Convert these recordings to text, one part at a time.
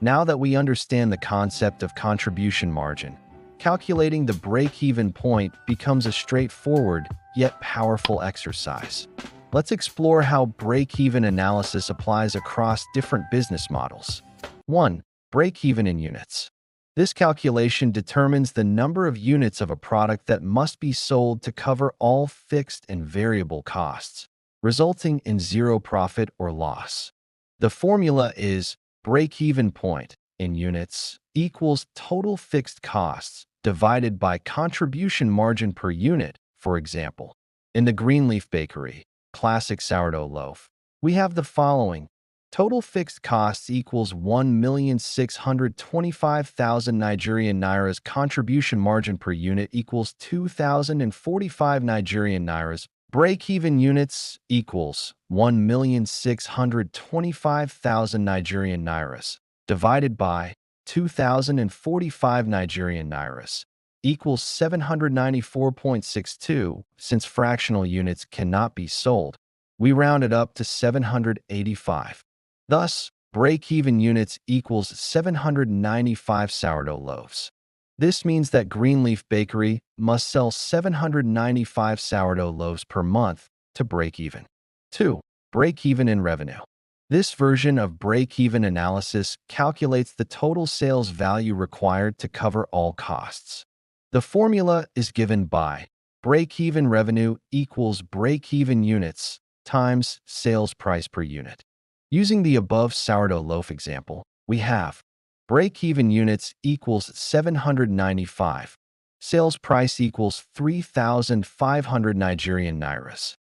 Now that we understand the concept of contribution margin, calculating the break-even point becomes a straightforward yet powerful exercise. Let's explore how break-even analysis applies across different business models. 1. Break-even in units. This calculation determines the number of units of a product that must be sold to cover all fixed and variable costs, resulting in zero profit or loss. The formula is break-even point in units equals total fixed costs divided by contribution margin per unit. For example, in the Greenleaf Bakery classic sourdough loaf, we have the following. Total fixed costs equals 1,625,000 Nigerian nairas. Contribution margin per unit equals 2,045 Nigerian nairas. Break-even units equals 1,625,000 Nigerian nairas divided by 2,045 Nigerian nairas equals 794.62. Since fractional units cannot be sold, we round it up to 785. Thus, break-even units equals 795 sourdough loaves. This means that Greenleaf Bakery must sell 795 sourdough loaves per month to break even. 2. Break-even in revenue. This version of break-even analysis calculates the total sales value required to cover all costs. The formula is given by break-even revenue equals break-even units times sales price per unit. Using the above sourdough loaf example, we have break-even units equals 795. Sales price equals 3,500 Nigerian nairas.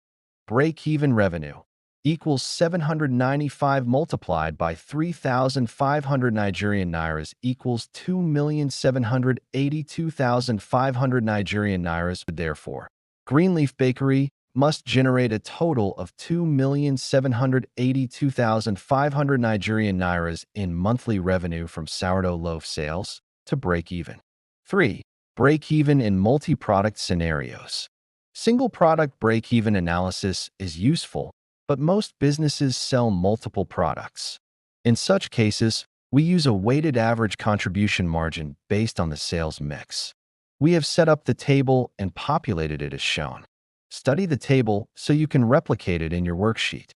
Break-even revenue equals 795 multiplied by 3,500 Nigerian nairas equals 2,782,500 Nigerian nairas. Therefore, Greenleaf Bakery must generate a total of 2,782,500 Nigerian nairas in monthly revenue from sourdough loaf sales to break even. 3. Break-even in multi-product scenarios. Single product break-even analysis is useful, but most businesses sell multiple products. In such cases, we use a weighted average contribution margin based on the sales mix. We have set up the table and populated it as shown. Study the table so you can replicate it in your worksheet.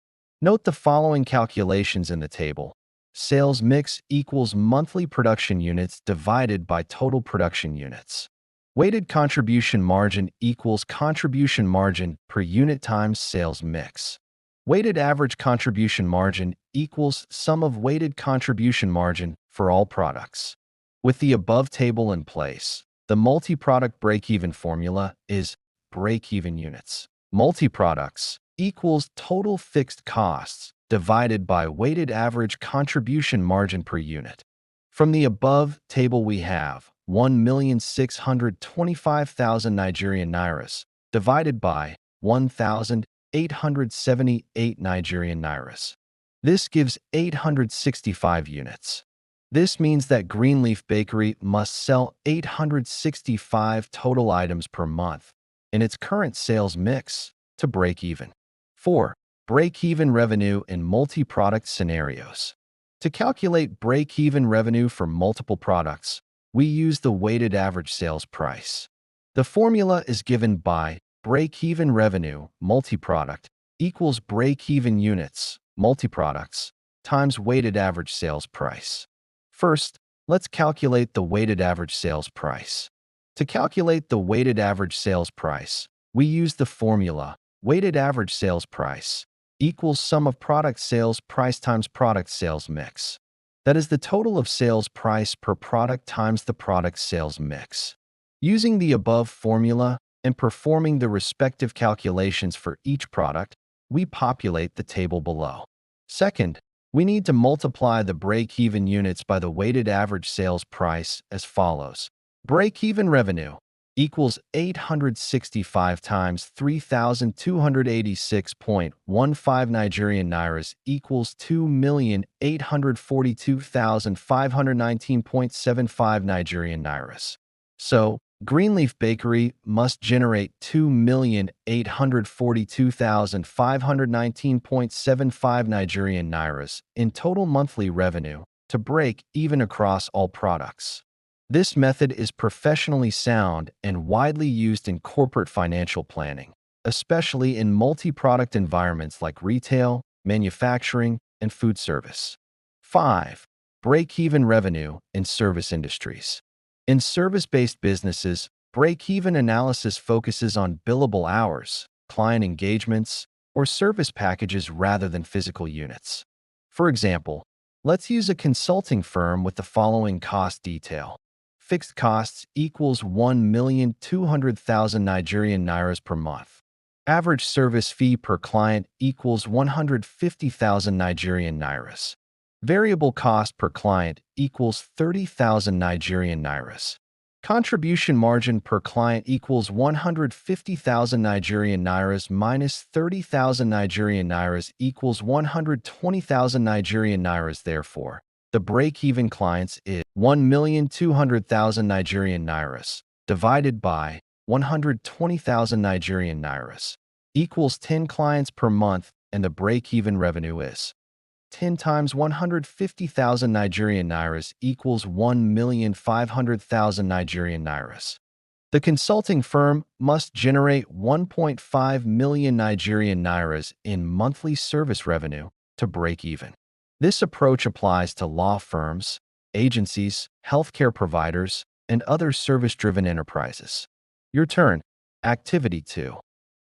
Note the following calculations in the table. Sales mix equals monthly production units divided by total production units. Weighted contribution margin equals contribution margin per unit times sales mix. Weighted average contribution margin equals sum of weighted contribution margin for all products. With the above table in place, the multi-product break-even formula is break-even units. Multi-products equals total fixed costs divided by weighted average contribution margin per unit. From the above table we have 1,625,000 Nigerian nairas divided by 1,878 Nigerian nairas. This gives 865 units. This means that Greenleaf Bakery must sell 865 total items per month in its current sales mix to break even. 4. Break-even revenue in multi-product scenarios. To calculate break-even revenue for multiple products, we use the weighted average sales price. The formula is given by break-even revenue multi-product equals break-even units multi-products times weighted average sales price. First, let's calculate the weighted average sales price. To calculate the weighted average sales price, we use the formula weighted average sales price equals sum of product sales price times product sales mix. That is the total of sales price per product times the product sales mix. Using the above formula and performing the respective calculations for each product, we populate the table below. Second, we need to multiply the break-even units by the weighted average sales price as follows. Break-even revenue equals 865 times 3,286.15 Nigerian nairas equals 2,842,519.75 Nigerian nairas. So, Greenleaf Bakery must generate 2,842,519.75 Nigerian nairas in total monthly revenue to break even across all products. This method is professionally sound and widely used in corporate financial planning, especially in multi-product environments like retail, manufacturing, and food service. 5. Break-even revenue in service industries. In service-based businesses, break-even analysis focuses on billable hours, client engagements, or service packages rather than physical units. For example, let's use a consulting firm with the following cost detail. Fixed costs equals 1,200,000 Nigerian nairas per month. Average service fee per client equals 150,000 Nigerian nairas. Variable cost per client equals 30,000 Nigerian nairas. Contribution margin per client equals 150,000 Nigerian nairas minus 30,000 Nigerian nairas equals 120,000 Nigerian nairas. Therefore, the break-even clients is 1,200,000 Nigerian nairas divided by 120,000 Nigerian nairas equals 10 clients per month, and the break-even revenue is 10 times 150,000 Nigerian nairas equals 1,500,000 Nigerian nairas. The consulting firm must generate 1.5 million Nigerian nairas in monthly service revenue to break even. This approach applies to law firms, agencies, healthcare providers, and other service-driven enterprises. Your turn. Activity 2.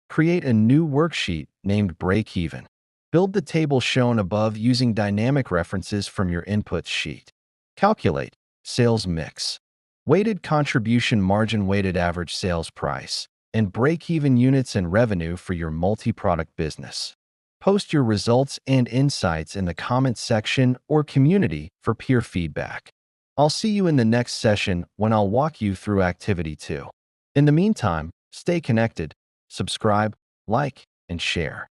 Create a new worksheet named Breakeven. Build the table shown above using dynamic references from your input sheet. Calculate sales mix, weighted contribution margin, weighted average sales price, and break-even units and revenue for your multi-product business. Post your results and insights in the comments section or community for peer feedback. I'll see you in the next session when I'll walk you through Activity 2. In the meantime, stay connected, subscribe, like, and share.